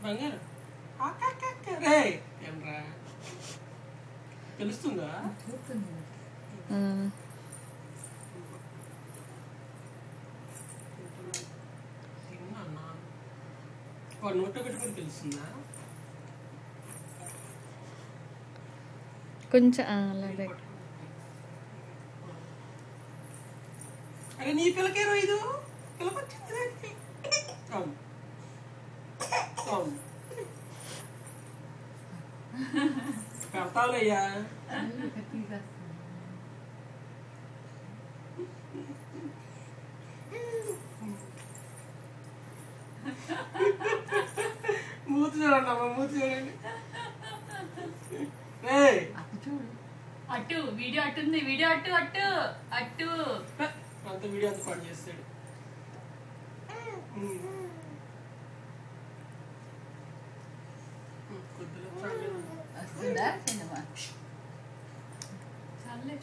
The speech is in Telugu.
బంగారు రే ఏమరా తెలుస్తుందా? వాడు నోట్లో పెట్టుకుని తెలుస్తుందా? కొంచెం అలాగే. అరే నీ పిల్లకే రోజు పిల్లకొచ్చింది. అవును అవును పెడతావులయ్యా. మూతి చూడండి అమ్మ, మూతి చూడండి. అట్టు వీడియో అట్టుంది, వీడియో అట్టు అట్టు అట్టు అంత వీడియో అంత పని చేస్తాడు. వస్తుందా సినిమా? చాలే